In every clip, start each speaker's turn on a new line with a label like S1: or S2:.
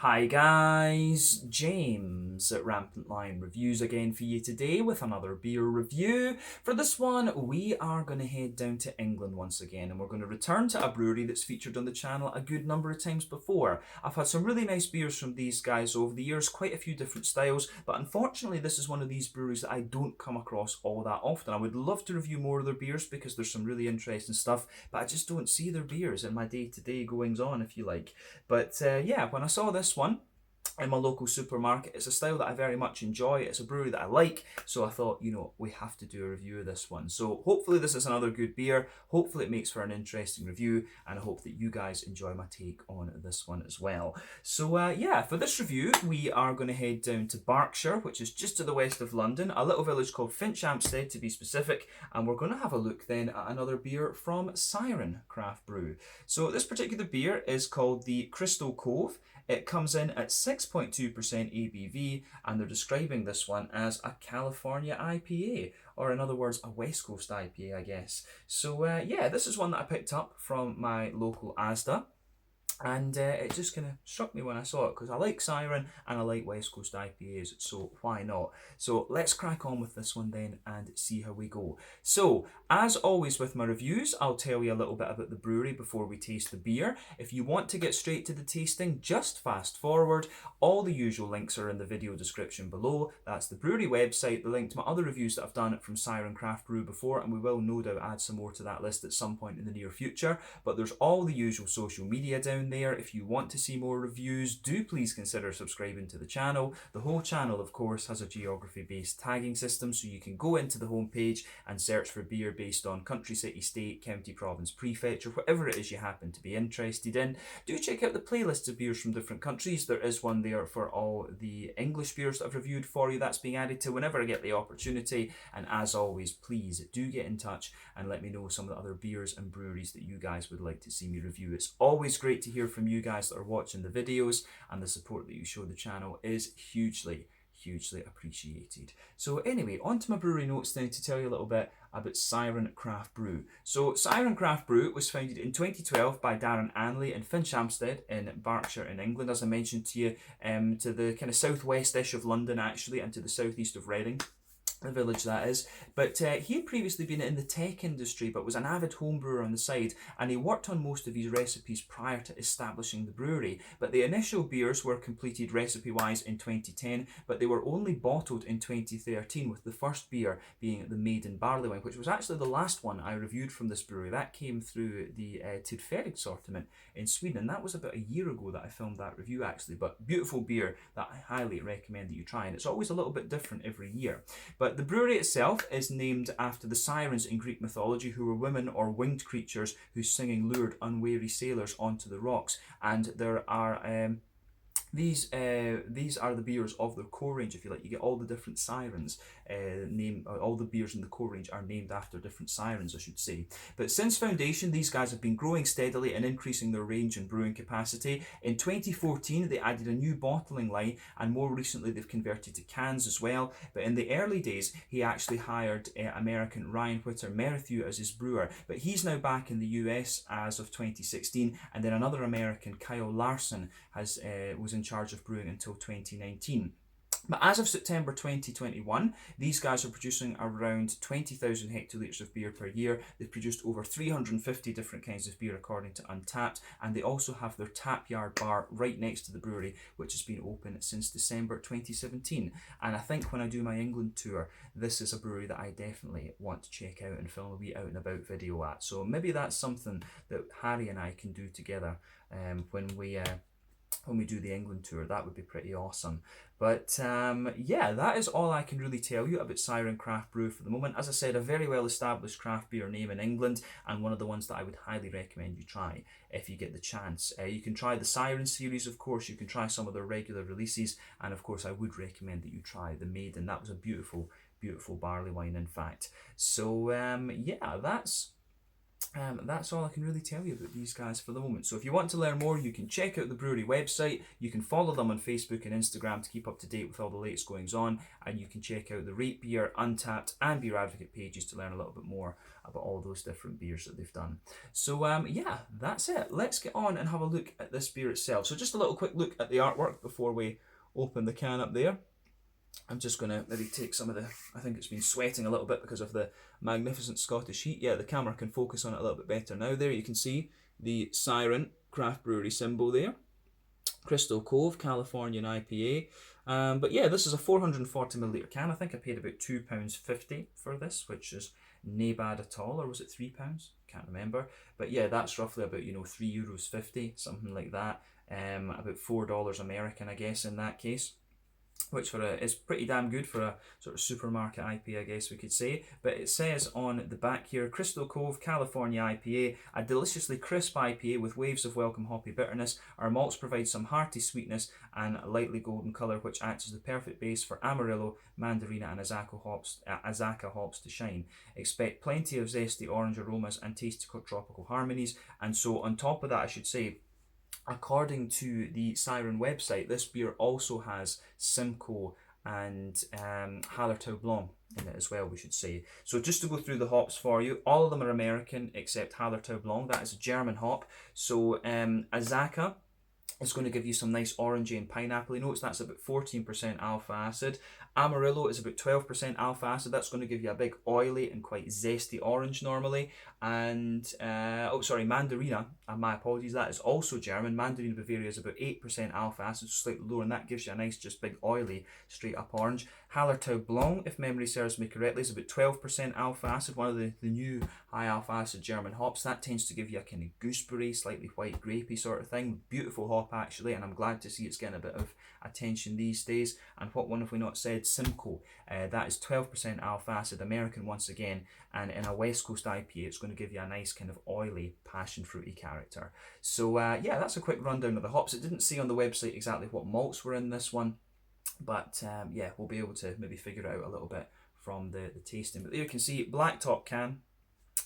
S1: Hi guys, James at Rampant Lion Reviews again for you today with another beer review. For this one, we are going to head down to England once again and we're going to return to a brewery that's featured on the channel a good number of times before. I've had some really nice beers from these guys over the years, quite a few different styles, but unfortunately this is one of these breweries that I don't come across all that often. I would love to review more of their beers because there's some really interesting stuff, but I just don't see their beers in my day-to-day goings on, if you like. But yeah, when I saw this one in my local supermarket, it's a style that I very much enjoy. It's a brewery that I like, so I thought, we have to do a review of this one. So hopefully this is another good beer. Hopefully it makes for an interesting review, and I hope that you guys enjoy my take on this one as well. So yeah, for this review, we are going to head down to Berkshire, which is just to the west of London, a little village called Finchampstead to be specific, and we're going to have a look then at another beer from Siren Craft Brew. So this particular beer is called the Crystal Cove. It comes in at 6.2% ABV, and they're describing this one as a California IPA, or in other words, a West Coast IPA, I guess. So yeah, this is one that I picked up from my local Asda. And it just kind of struck me when I saw it because I like Siren and I like West Coast IPAs, so why not? So let's crack on with this one then and see how we go. So, as always with my reviews, I'll tell you a little bit about the brewery before we taste the beer. If you want to get straight to the tasting, just fast forward. All the usual links are in the video description below. That's the brewery website, the link to my other reviews that I've done from Siren Craft Brew before, and we will no doubt add some more to that list at some point in the near future. But there's all the usual social media down there. If you want to see more reviews, do please consider subscribing to the channel. The whole channel, of course, has a geography-based tagging system, so you can go into the homepage and search for beer based on country, city, state, county, province, prefecture, whatever it is you happen to be interested in. Do check out the playlists of beers from different countries. There is one there for all the English beers that I've reviewed for you. That's being added to whenever I get the opportunity. And as always, please do get in touch and let me know some of the other beers and breweries that you guys would like to see me review. It's always great to hear from you guys that are watching the videos, and the support that you show the channel is hugely appreciated. So anyway, on to my brewery notes then to tell you a little bit about Siren Craft Brew. So Siren Craft Brew was founded in 2012 by Darren Anley in Finchampstead in Berkshire in England, as I mentioned to you, to the kind of southwest-ish of London actually, and to the southeast of Reading. The village that is, but he had previously been in the tech industry but was an avid home brewer on the side, and he worked on most of his recipes prior to establishing the brewery. But the initial beers were completed recipe wise in 2010, but they were only bottled in 2013, with the first beer being the Maiden Barley wine, which was actually the last one I reviewed from this brewery. That came through the Tidferig assortment in Sweden, and that was about a year ago that I filmed that review actually. But beautiful beer that I highly recommend that you try, and it's always a little bit different every year. But the brewery itself is named after the Sirens in Greek mythology, who were women or winged creatures whose singing lured unwary sailors onto the rocks. And there are these are the beers of their core range, if you like. You get all the different sirens. All the beers in the core range are named after different sirens, I should say. But since foundation, these guys have been growing steadily and increasing their range and brewing capacity. In 2014, they added a new bottling line, and more recently they've converted to cans as well. But in the early days, he actually hired American Ryan Whitter-Merrithew as his brewer. But he's now back in the US as of 2016, and then another American, Kyle Larson, was in charge of brewing until 2019. But as of September 2021, these guys are producing around 20,000 hectolitres of beer per year. They've produced over 350 different kinds of beer according to Untappd, and they also have their tap yard bar right next to the brewery, which has been open since December 2017. And I think when I do my England tour, this is a brewery that I definitely want to check out and film a wee out and about video at. So maybe that's something that Harry and I can do together when we do the England tour. That would be pretty awesome. But yeah, that is all I can really tell you about Siren Craft Brew for the moment. As I said, a very well established craft beer name in England, and one of the ones that I would highly recommend you try if you get the chance. You can try the Siren series, of course. You can try some of their regular releases, and of course I would recommend that you try the Maiden. That was a beautiful barley wine, in fact. So yeah, that's that's all I can really tell you about these guys for the moment. So if you want to learn more, you can check out the brewery website. You can follow them on Facebook and Instagram to keep up to date with all the latest goings on. And you can check out the Rate Beer, Untappd and Beer Advocate pages to learn a little bit more about all those different beers that they've done. So yeah, that's it. Let's get on and have a look at this beer itself. So just a little quick look at the artwork before we open the can up there. I'm just going to maybe take some of the, I think it's been sweating a little bit because of the magnificent Scottish heat. Yeah, the camera can focus on it a little bit better now. There you can see the Siren craft brewery symbol there. Crystal Cove, Californian IPA. But yeah, this is a 440ml can. I think I paid about £2.50 for this, which is nae bad at all. Or was it £3? Can't remember. But yeah, that's roughly about, you know, €3.50, something like that. About $4 American, I guess, in that case. Which is pretty damn good for a sort of supermarket IPA, I guess we could say. But it says on the back here, Crystal Cove, California IPA, a deliciously crisp IPA with waves of welcome hoppy bitterness. Our malts provide some hearty sweetness and a lightly golden colour, which acts as the perfect base for Amarillo, Mandarina and Azacca hops to shine. Expect plenty of zesty orange aromas and tasty tropical harmonies. And so on top of that, I should say, according to the Siren website, this beer also has Simcoe and Hallertau Blanc in it as well, we should say. So just to go through the hops for you, all of them are American except Hallertau Blanc. That is a German hop. So Azacca is going to give you some nice orangey and pineapple notes. That's about 14% alpha acid. Amarillo is about 12% alpha acid. That's going to give you a big oily and quite zesty orange normally. And, Mandarina, my apologies, that is also German. Mandarina Bavaria is about 8% alpha acid, so slightly lower, and that gives you a nice, just big oily, straight up orange. Hallertau Blanc, if memory serves me correctly, is about 12% alpha acid, one of the new high alpha acid German hops. That tends to give you a kind of gooseberry, slightly white grapey sort of thing. Beautiful hop actually, and I'm glad to see it's getting a bit of attention these days. And what one have we not said? Simcoe, that is 12% alpha acid, American once again, and in a West Coast IPA it's going to give you a nice kind of oily passion fruity character. So yeah, that's a quick rundown of the hops. It didn't say on the website exactly what malts were in this one, but yeah, we'll be able to maybe figure it out a little bit from the tasting. But there you can see, black top can.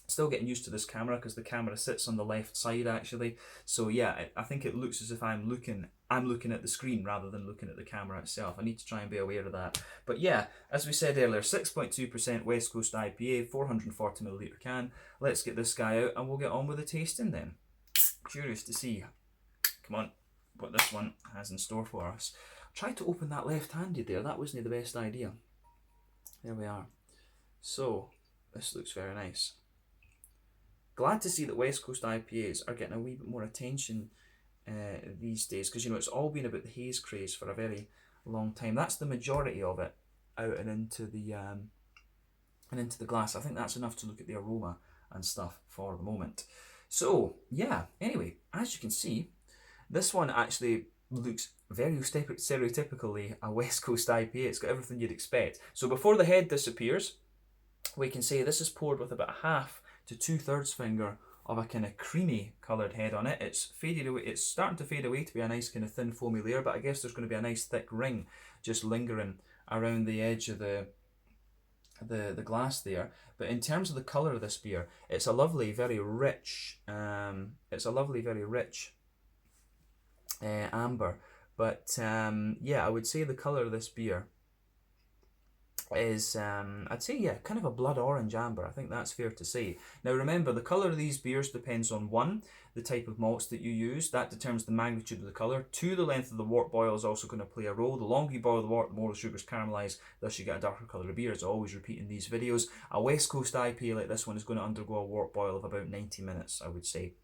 S1: Still getting used to this camera because the camera sits on the left side actually. So yeah, I think it looks as if I'm looking at the screen rather than looking at the camera itself. I need to try and be aware of that. But yeah, as we said earlier, 6.2% West Coast IPA, 440ml can. Let's get this guy out and we'll get on with the tasting then. Curious to see, come on, what this one has in store for us. Try to open that left-handed there. That wasn't the best idea. There we are. So this looks very nice. Glad to see that West Coast IPAs are getting a wee bit more attention these days, because you know it's all been about the haze craze for a very long time. That's the majority of it out and into the glass. I think that's enough to look at the aroma and stuff for the moment. So yeah, anyway, as you can see, this one actually looks very stereotypically a West Coast IPA. It's got everything you'd expect. So before the head disappears, we can say this is poured with about a half to 2/3 finger of a kind of creamy coloured head on it. It's faded away. It's starting to fade away to be a nice kind of thin foamy layer, but I guess there's going to be a nice thick ring just lingering around the edge of the glass there. But in terms of the colour of this beer, it's a lovely, very rich. Amber. But yeah, I would say the colour of this beer is, I'd say, yeah, kind of a blood orange amber. I think that's fair to say. Now remember, the colour of these beers depends on 1, the type of malts that you use. That determines the magnitude of the colour. 2, the length of the wort boil is also going to play a role. The longer you boil the wort, the more the sugars caramelise, thus you get a darker colour of beer, as I always repeat in these videos. A West Coast IPA like this one is going to undergo a wort boil of about 90 minutes, I would say.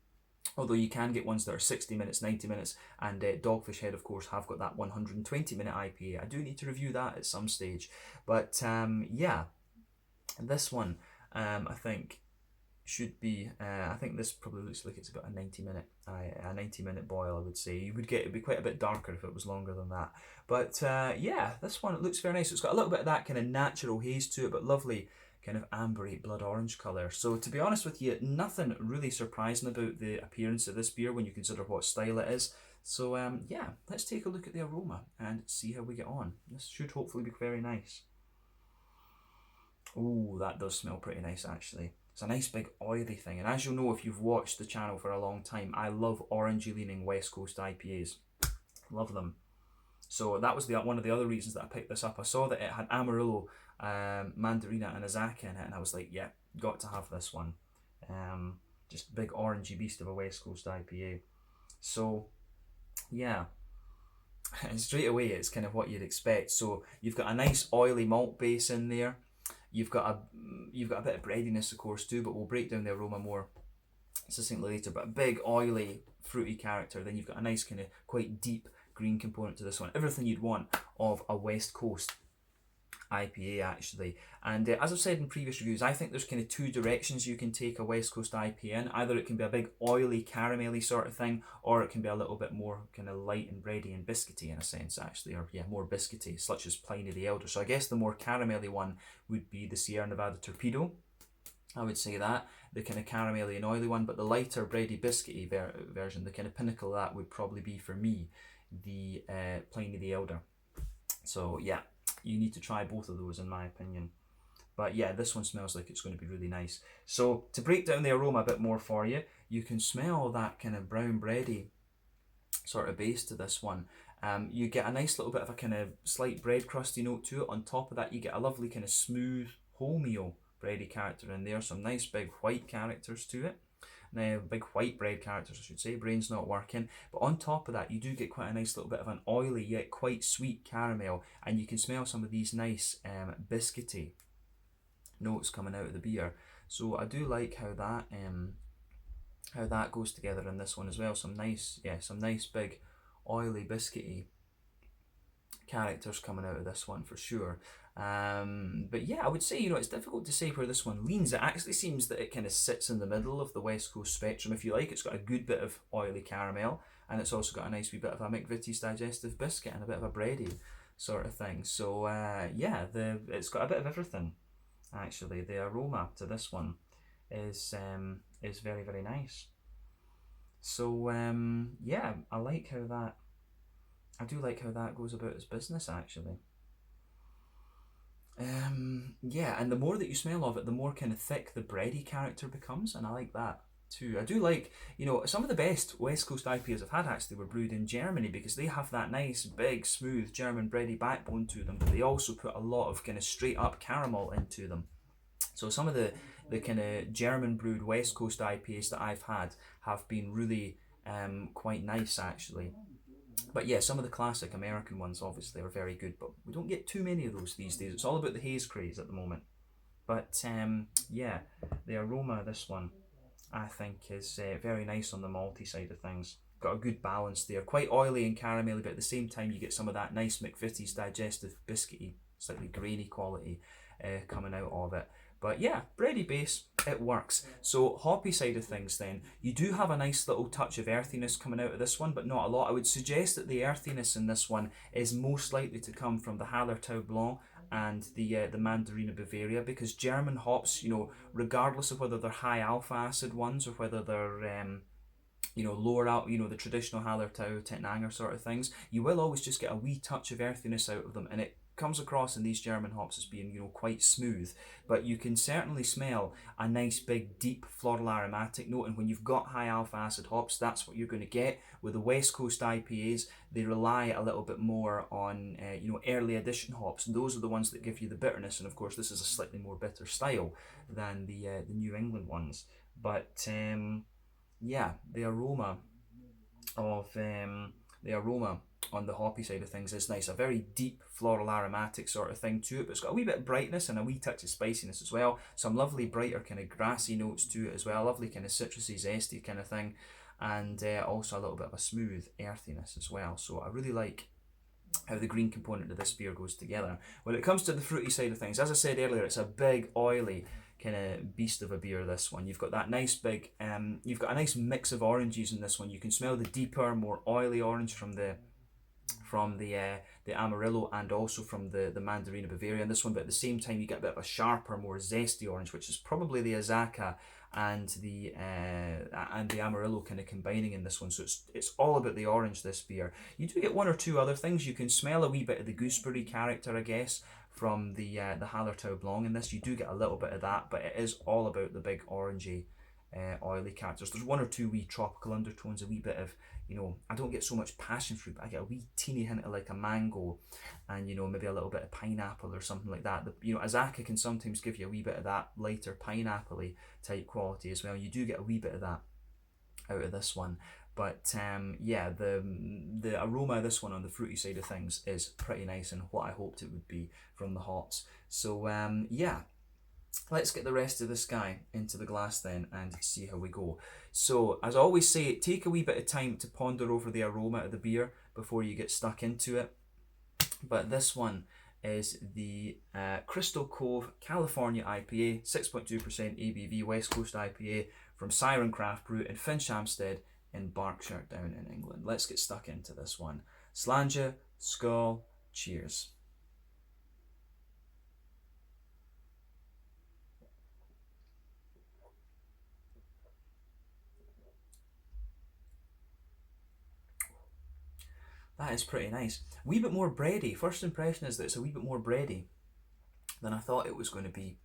S1: Although you can get ones that are 60 minutes, 90 minutes, and Dogfish Head, of course, have got that 120-minute IPA. I do need to review that at some stage. But yeah, this one, I think, should be, I think this probably looks like it's about a 90-minute boil, I would say. It'd be quite a bit darker if it was longer than that. But yeah, this one, it looks very nice. It's got a little bit of that kind of natural haze to it, but lovely kind of ambery blood orange colour. So to be honest with you, nothing really surprising about the appearance of this beer when you consider what style it is. So yeah, let's take a look at the aroma and see how we get on. This should hopefully be very nice. Oh, that does smell pretty nice actually. It's a nice big oily thing. And as you'll know if you've watched the channel for a long time, I love orangey leaning West Coast IPAs. Love them. So that was one of the other reasons that I picked this up. I saw that it had Amarillo, Mandarina and Azacca in it, and I was like, yeah, got to have this one. Just big orangey beast of a West Coast IPA. So yeah, and straight away it's kind of what you'd expect. So you've got a nice oily malt base in there. You've got a bit of breadiness, of course, too, but we'll break down the aroma more succinctly later. But a big oily fruity character. Then you've got a nice kind of quite deep green component to this one. Everything you'd want of a West Coast IPA, actually. And as I've said in previous reviews, I think there's kind of two directions you can take a West Coast IPA in. Either it can be a big oily caramelly sort of thing, or it can be a little bit more kind of light and bready and biscuity in a sense, actually, or yeah, more biscuity, such as Pliny the Elder. So I guess the more caramelly one would be the Sierra Nevada Torpedo. I would say that, the kind of caramelly and oily one, but the lighter bready biscuity version, the kind of pinnacle of that would probably be for me the Pliny the Elder. So yeah, you need to try both of those in my opinion. But yeah, this one smells like it's going to be really nice. So to break down the aroma a bit more for you, you can smell that kind of brown bready sort of base to this one. You get a nice little bit of a kind of slight bread crusty note to it. On top of that, you get a lovely kind of smooth wholemeal bready character in there. Some nice big white characters to it. Now, big white bread characters, I should say. Brain's not working. But on top of that, you do get quite a nice little bit of an oily yet quite sweet caramel. And you can smell some of these nice biscuity notes coming out of the beer. So I do like how that goes together in this one as well. Some nice big oily biscuity characters coming out of this one for sure. But yeah, I would say, it's difficult to say where this one leans. It actually seems that it kind of sits in the middle of the West Coast spectrum, if you like. It's got a good bit of oily caramel, and it's also got a nice wee bit of a McVitie's digestive biscuit and a bit of a bready sort of thing. So yeah, it's got a bit of everything, actually. The aroma to this one is very, very nice. So yeah, I do like how that goes about its business, actually. Yeah, and the more that you smell of it, the more kind of thick the bready character becomes, and I like that too. I do like, some of the best West Coast IPAs I've had actually were brewed in Germany, because they have that nice, big, smooth German bready backbone to them, but they also put a lot of kind of straight up caramel into them. So some of the kind of German brewed West Coast IPAs that I've had have been really quite nice, actually. But yeah, some of the classic American ones obviously are very good, but we don't get too many of those these days. It's all about the haze craze at the moment. But yeah, the aroma of this one, I think, is very nice on the malty side of things. Got a good balance there. Quite oily and caramelly, but at the same time you get some of that nice McVitie's digestive biscuity, slightly grainy quality coming out of it. But yeah, bready base, it works. So hoppy side of things then, you do have a nice little touch of earthiness coming out of this one, but not a lot. I would suggest that the earthiness in this one is most likely to come from the Hallertau Blanc and the Mandarina Bavaria, because German hops, regardless of whether they're high alpha acid ones or whether they're lower out, the traditional Hallertau, Tettnanger sort of things, you will always just get a wee touch of earthiness out of them, and it comes across in these German hops as being, quite smooth, but you can certainly smell a nice big deep floral aromatic note, and when you've got high alpha acid hops, that's what you're going to get. With the West Coast IPAs, they rely a little bit more on early edition hops, and those are the ones that give you the bitterness, and of course this is a slightly more bitter style than the New England ones. But yeah, the aroma on the hoppy side of things is nice. A very deep floral aromatic sort of thing to it, but it's got a wee bit of brightness and a wee touch of spiciness as well. Some lovely brighter kind of grassy notes to it as well. Lovely kind of citrusy, zesty kind of thing, and also a little bit of a smooth earthiness as well. So I really like how the green component of this beer goes together. When it comes to the fruity side of things, as I said earlier, it's a big oily kind of beast of a beer, this one. You've got that nice big you've got a nice mix of oranges in this one. You can smell the deeper, more oily orange from the Amarillo, and also from the Mandarina Bavaria in this one, but at the same time you get a bit of a sharper, more zesty orange, which is probably the Azacca and the Amarillo kind of combining in this one. So it's all about the orange, this beer. You do get one or two other things. You can smell a wee bit of the gooseberry character, I guess, from the Hallertau Blanc in this. You do get a little bit of that, but it is all about the big orangey, oily characters. There's one or two wee tropical undertones, a wee bit of, I don't get so much passion fruit, but I get a wee teeny hint of like a mango, and maybe a little bit of pineapple or something like that. Azaka can sometimes give you a wee bit of that lighter pineapple-y type quality as well. You do get a wee bit of that out of this one. But yeah, the aroma of this one on the fruity side of things is pretty nice, and what I hoped it would be from the hops. So yeah, let's get the rest of this guy into the glass then and see how we go. So as I always say, take a wee bit of time to ponder over the aroma of the beer before you get stuck into it. But this one is the Crystal Cove California IPA, 6.2% ABV West Coast IPA from Siren Craft Brew in Finchampstead in Berkshire down in England. Let's get stuck into this one. Slàinte, skål, cheers. That is pretty nice. A wee bit more bready. First impression is that it's a wee bit more bready than I thought it was going to be.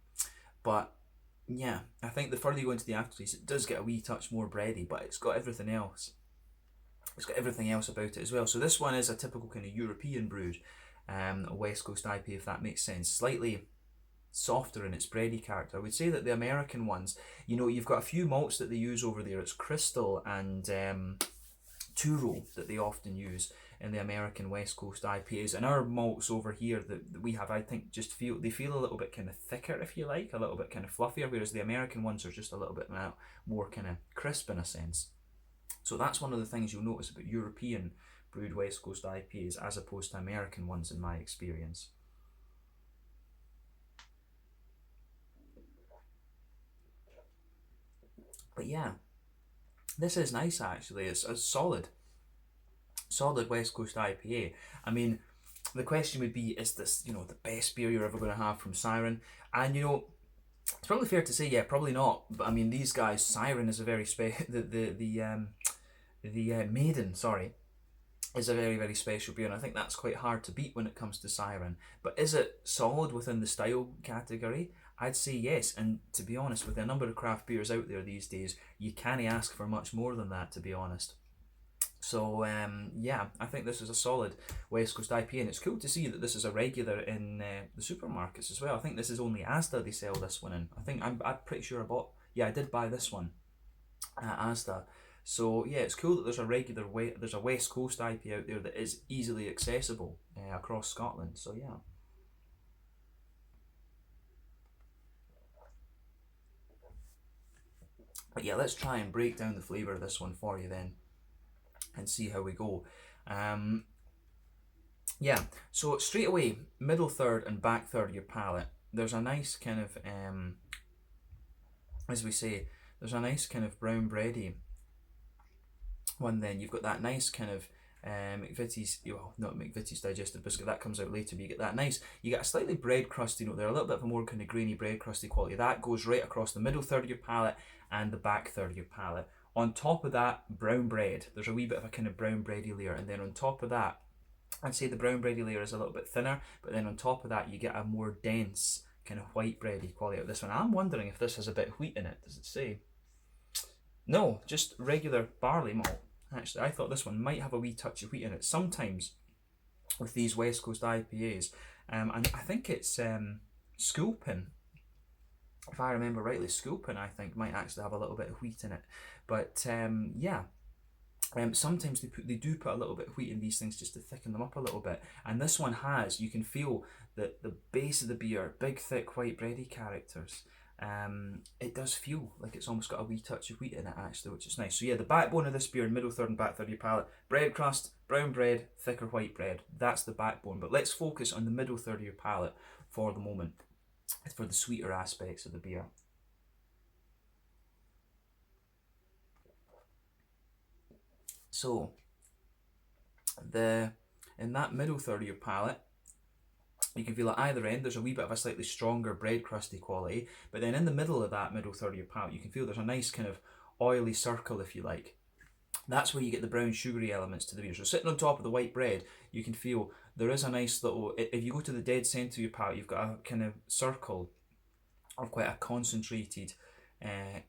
S1: But yeah, I think the further you go into the aftertaste, it does get a wee touch more bready, but it's got everything else. It's got everything else about it as well. So this one is a typical kind of European brewed West Coast IPA, if that makes sense. Slightly softer in its bready character. I would say that the American ones, you've got a few malts that they use over there. It's Crystal and Turo that they often use in the American West Coast IPAs, and our malts over here that we have, I think, just feel a little bit kind of thicker, if you like, a little bit kind of fluffier, whereas the American ones are just a little bit more kind of crisp in a sense. So that's one of the things you'll notice about European brewed West Coast IPAs as opposed to American ones in my experience. But yeah, this is nice actually. It's a solid West Coast IPA. I mean, the question would be, is this, the best beer you're ever going to have from Siren? And it's probably fair to say, yeah, probably not. But I mean, these guys, Siren is a very the Maiden, sorry, is a very, very special beer, and I think that's quite hard to beat when it comes to Siren. But is it solid within the style category? I'd say yes, and to be honest, with the number of craft beers out there these days, you can't ask for much more than that, to be honest. So yeah, I think this is a solid West Coast IPA, and it's cool to see that this is a regular in the supermarkets as well. I think this is only Asda they sell this one in. I'm pretty sure I did buy this one at Asda. So yeah, it's cool that there's a West Coast IPA out there that is easily accessible across Scotland. So yeah. But yeah, let's try and break down the flavour of this one for you then, and see how we go. Yeah, so straight away, middle third and back third of your palate, there's a nice kind of, as we say, there's a nice kind of brown bready one. Then you've got that nice kind of McVitie's, well, not McVitie's digestive biscuit, that comes out later, but you get that nice, you get a slightly bread crusty note there, a little bit of a more kind of grainy bread crusty quality. That goes right across the middle third of your palate and the back third of your palate. On top of that, brown bread. There's a wee bit of a kind of brown bready layer, and then on top of that, I'd say the brown bready layer is a little bit thinner, but then on top of that, you get a more dense kind of white bready quality out of this one. I'm wondering if this has a bit of wheat in it. Does it say? No, just regular barley malt. Actually, I thought this one might have a wee touch of wheat in it. Sometimes with these West Coast IPAs, and I think it's Sculpin. If I remember rightly, Sculpin, I think, might actually have a little bit of wheat in it. But yeah, sometimes they do put a little bit of wheat in these things just to thicken them up a little bit. And this one has, you can feel that the base of the beer, big, thick, white bready characters. It does feel like it's almost got a wee touch of wheat in it actually, which is nice. So yeah, the backbone of this beer, middle third and back third of your palate, bread crust, brown bread, thicker white bread. That's the backbone. But let's focus on the middle third of your palate for the moment, for the sweeter aspects of the beer. So in that middle third of your palate, you can feel at either end there's a wee bit of a slightly stronger bread crusty quality, but then in the middle of that middle third of your palate, you can feel there's a nice kind of oily circle, if you like, that's where you get the brown sugary elements to the beer. So sitting on top of the white bread, you can feel there is a nice little, if you go to the dead centre of your palate, you've got a kind of circle of quite a concentrated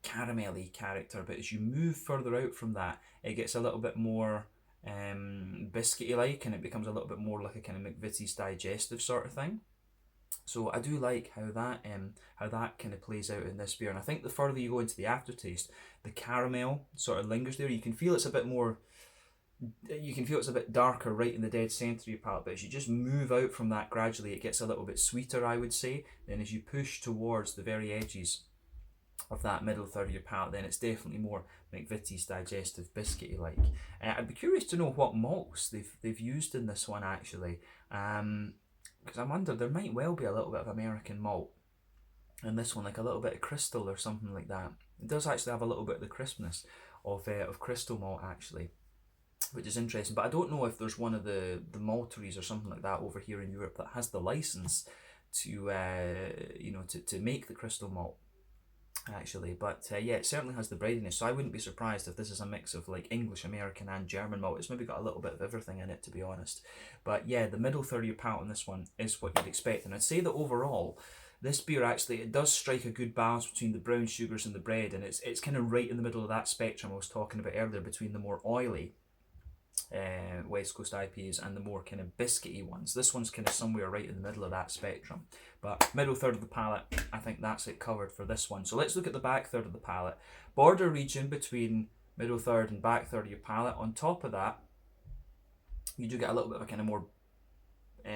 S1: caramelly character, but as you move further out from that, it gets a little bit more biscuity like, and it becomes a little bit more like a kind of McVitie's digestive sort of thing. So I do like how that kind of plays out in this beer, and I think the further you go into the aftertaste, the caramel sort of lingers there. You can feel it's a bit more. You can feel it's a bit darker right in the dead centre of your palate, but as you just move out from that gradually, it gets a little bit sweeter, I would say. Then as you push towards the very edges of that middle third of your palate, then it's definitely more McVitie's digestive biscuity like. I'd be curious to know what malts they've used in this one actually. Because I wonder, there might well be a little bit of American malt in this one, like a little bit of crystal or something like that. It does actually have a little bit of the crispness of crystal malt actually, which is interesting. But I don't know if there's one of the malteries or something like that over here in Europe that has the license to to make the crystal malt actually. But yeah, it certainly has the breadiness, so I wouldn't be surprised if this is a mix of like English, American and German malt. It's maybe got a little bit of everything in it, to be honest. But yeah, the middle third of your palate on this one is what you'd expect, and I'd say that overall this beer actually, it does strike a good balance between the brown sugars and the bread, and it's kind of right in the middle of that spectrum I was talking about earlier, between the more oily West Coast IPAs and the more kind of biscuity ones. This one's kind of somewhere right in the middle of that spectrum. But middle third of the palate, I think that's it covered for this one. So let's look at the back third of the palate. Border region between middle third and back third of your palate. On top of that, you do get a little bit of a kind of more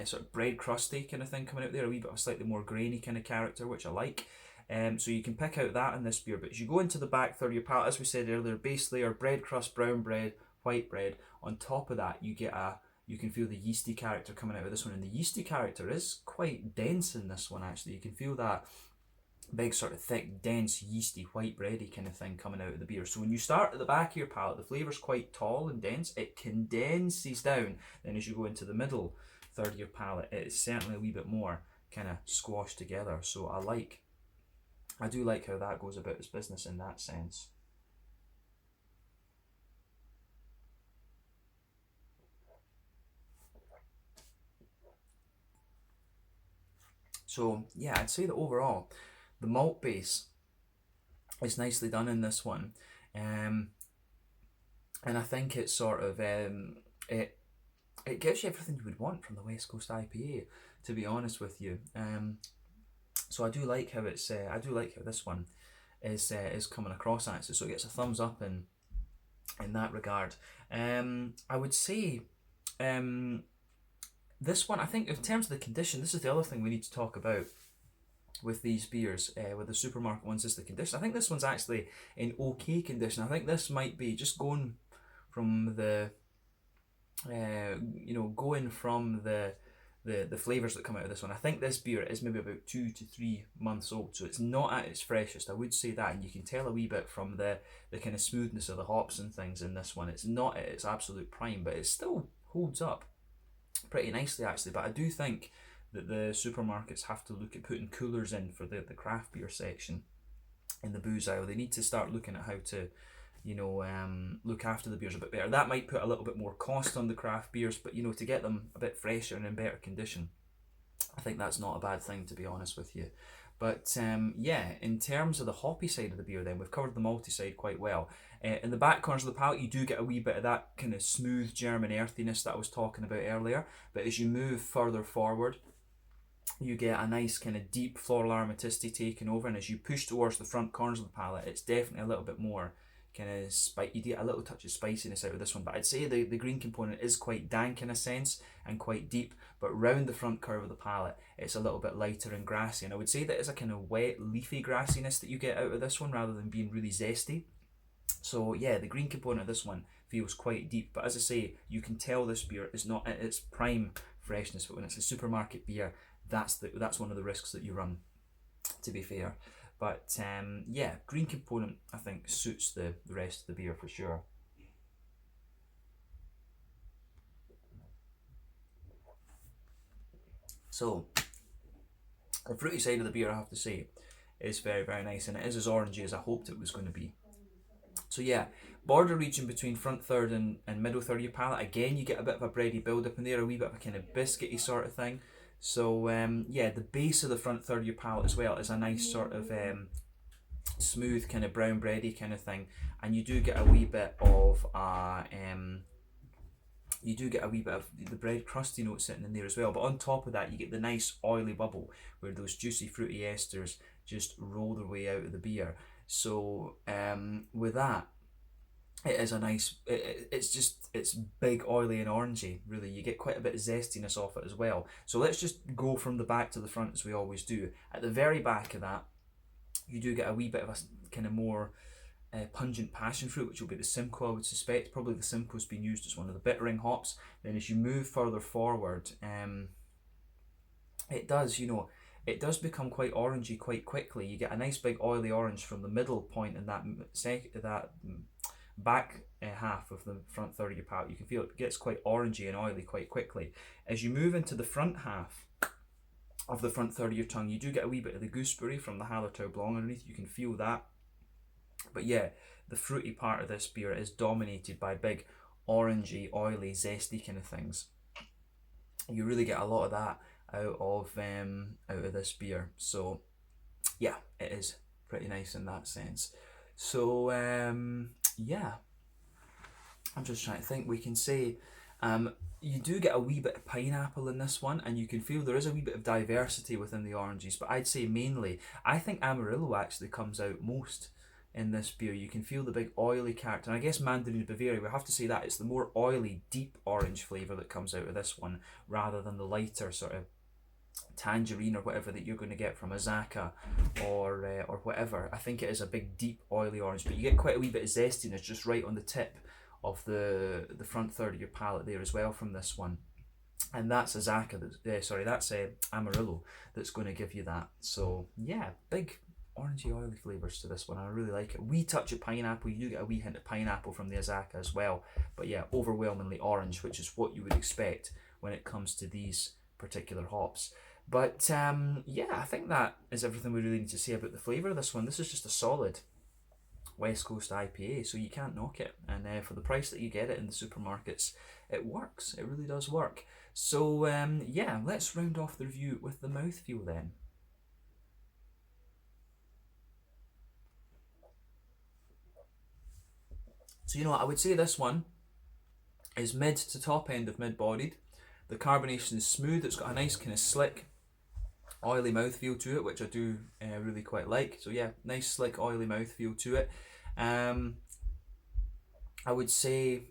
S1: sort of bread crusty kind of thing coming out there, a wee bit of a slightly more grainy kind of character, which I like. So you can pick out that in this beer. But as you go into the back third of your palate, as we said earlier, base layer, bread crust, brown bread, white bread. On top of that, you can feel the yeasty character coming out of this one, and the yeasty character is quite dense in this one actually. You can feel that big sort of thick, dense, yeasty, white bready kind of thing coming out of the beer. So when you start at the back of your palate, the flavour's quite tall and dense. It condenses down. Then as you go into the middle third of your palate, it is certainly a wee bit more kind of squashed together. So I do like how that goes about its business in that sense. So yeah, I'd say that overall, the malt base is nicely done in this one, and I think it's sort of it gives you everything you would want from the West Coast IPA, to be honest with you. So I do like how this one is coming across actually. So it gets a thumbs up in that regard. I would say this one, I think in terms of the condition, this is the other thing we need to talk about with these beers, with the supermarket ones, is the condition. I think this one's actually in okay condition. I think this might be just going from the flavours that come out of this one. I think this beer is maybe about 2 to 3 months old, so it's not at its freshest, I would say that, and you can tell a wee bit from the kind of smoothness of the hops and things in this one. It's not at its absolute prime, but it still holds up pretty nicely actually. But I do think that the supermarkets have to look at putting coolers in for the craft beer section in the booze aisle. They need to start looking at how to look after the beers a bit better. That might put a little bit more cost on the craft beers, but to get them a bit fresher and in better condition, I think that's not a bad thing, to be honest with you. But yeah, in terms of the hoppy side of the beer, then we've covered the malty side quite well. In the back corners of the palate, you do get a wee bit of that kind of smooth German earthiness that I was talking about earlier. But as you move further forward, you get a nice kind of deep floral aromaticity taking over, and as you push towards the front corners of the palate, it's definitely a little bit more kind of you get a little touch of spiciness out of this one. But I'd say the green component is quite dank in a sense and quite deep, but round the front curve of the palate, it's a little bit lighter and grassy, and I would say that it's a kind of wet, leafy grassiness that you get out of this one rather than being really zesty. So yeah, the green component of this one feels quite deep, but as I say, you can tell this beer is not at its prime freshness, but when it's a supermarket beer, that's one of the risks that you run, to be fair. But yeah, green component I think suits the rest of the beer for sure. So the fruity side of the beer, I have to say, is very, very nice, and it is as orangey as I hoped it was going to be. So yeah, border region between front third and middle third of your palate. Again, you get a bit of a bready build up in there, a wee bit of a kind of biscuity sort of thing. So yeah, the base of the front third of your palate as well is a nice sort of smooth kind of brown bready kind of thing, and you do get a wee bit of the bread crusty note sitting in there as well. But on top of that, you get the nice oily bubble where those juicy fruity esters just roll their way out of the beer. So with that, it is a nice, it's big, oily and orangey, really. You get quite a bit of zestiness off it as well. So let's just go from the back to the front as we always do. At the very back of that, you do get a wee bit of a kind of more pungent passion fruit, which will be the Simcoe, I would suspect. Probably the Simcoe's been used as one of the bittering hops. Then as you move further forward, it does become quite orangey quite quickly. You get a nice big oily orange from the middle point in that back half of the front third of your palate. You can feel it gets quite orangey and oily quite quickly. As you move into the front half of the front third of your tongue, you do get a wee bit of the gooseberry from the Hallertau Blanc underneath. You can feel that. But yeah, the fruity part of this beer is dominated by big orangey, oily, zesty kind of things. You really get a lot of that out of this beer. So yeah, it is pretty nice in that sense. So yeah, I'm just trying to think. We can say you do get a wee bit of pineapple in this one, and you can feel there is a wee bit of diversity within the oranges, but I'd say mainly, I think Amarillo actually comes out most in this beer. You can feel the big oily character, and I guess Mandarin Bavaria, we have to say that it's the more oily, deep orange flavour that comes out of this one, rather than the lighter sort of tangerine or whatever that you're going to get from Azaka or whatever. I think it is a big, deep, oily orange, but you get quite a wee bit of zestiness just right on the tip of the front third of your palate there as well from this one. And that's Azaka, that's Amarillo that's going to give you that. So yeah, big orangey oily flavours to this one. I really like it. Wee touch of pineapple. You do get a wee hint of pineapple from the Azaka as well. But yeah, overwhelmingly orange, which is what you would expect when it comes to these particular hops. But yeah, I think that is everything we really need to say about the flavour of this one. This is just a solid West Coast IPA, so you can't knock it. And for the price that you get it in the supermarkets, it works. It really does work. So yeah, let's round off the review with the mouthfeel then. So I would say this one is mid to top end of mid-bodied. The carbonation is smooth. It's got a nice kind of slick, oily mouthfeel to it, which I do really quite like. So yeah, nice slick, oily mouthfeel to it. I would say,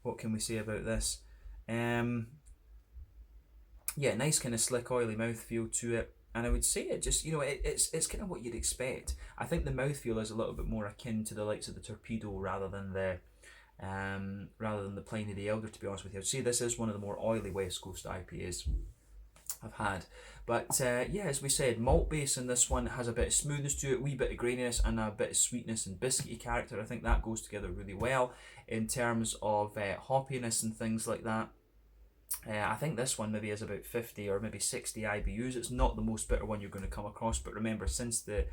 S1: what can we say about this? Yeah, nice kind of slick, oily mouthfeel to it. And I would say it just, it's kind of what you'd expect. I think the mouthfeel is a little bit more akin to the likes of the Torpedo rather than the Pliny the Elder, to be honest with you. I'd say this is one of the more oily West Coast IPAs I've had. But yeah, as we said, malt base in this one has a bit of smoothness to it, a wee bit of graininess and a bit of sweetness and biscuity character. I think that goes together really well in terms of hoppiness and things like that. I think this one maybe is about 50 or maybe 60 IBUs. It's not the most bitter one you're going to come across, but remember, since the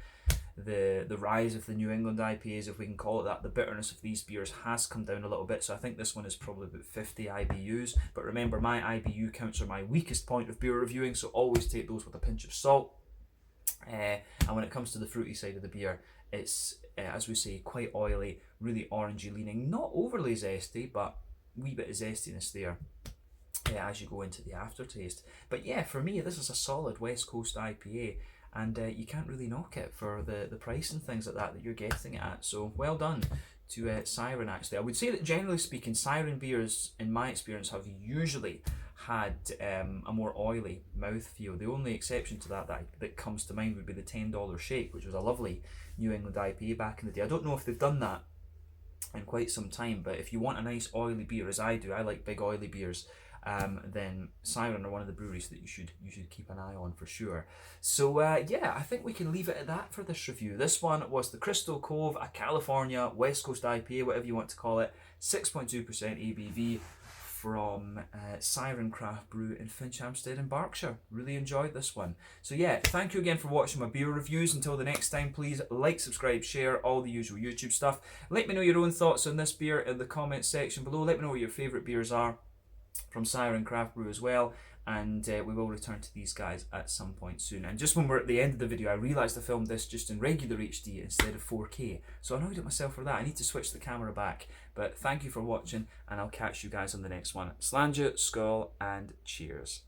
S1: rise of the New England IPAs, if we can call it that, the bitterness of these beers has come down a little bit. So I think this one is probably about 50 IBUs. But remember, my IBU counts are my weakest point of beer reviewing, so always take those with a pinch of salt. And when it comes to the fruity side of the beer, it's, as we say, quite oily, really orangey leaning, not overly zesty, but a wee bit of zestiness there as you go into the aftertaste. But yeah, for me, this is a solid West Coast IPA, and you can't really knock it for the price and things like that you're getting it at. So well done to Siren, actually. I would say that generally speaking, Siren beers, in my experience, have usually had a more oily mouthfeel. The only exception to that comes to mind would be the $10 Shake, which was a lovely New England IPA back in the day. I don't know if they've done that in quite some time, but if you want a nice oily beer, as I do, I like big oily beers, then Siren are one of the breweries that you should keep an eye on for sure. So yeah, I think we can leave it at that for this review. This one was the Crystal Cove, a California West Coast IPA, whatever you want to call it, 6.2% ABV, from Siren Craft Brew in Finchampstead in Berkshire. Really enjoyed this one. So yeah, thank you again for watching my beer reviews. Until the next time, please like, subscribe, share, all the usual YouTube stuff. Let me know your own thoughts on this beer in the comments section below. Let me know what your favourite beers are from Siren Craft Brew as well. And we will return to these guys at some point soon. And just when we're at the end of the video, I realised I filmed this just in regular HD instead of 4K. So I annoyed at myself for that. I need to switch the camera back. But thank you for watching, and I'll catch you guys on the next one. Slàinte, skål, and cheers.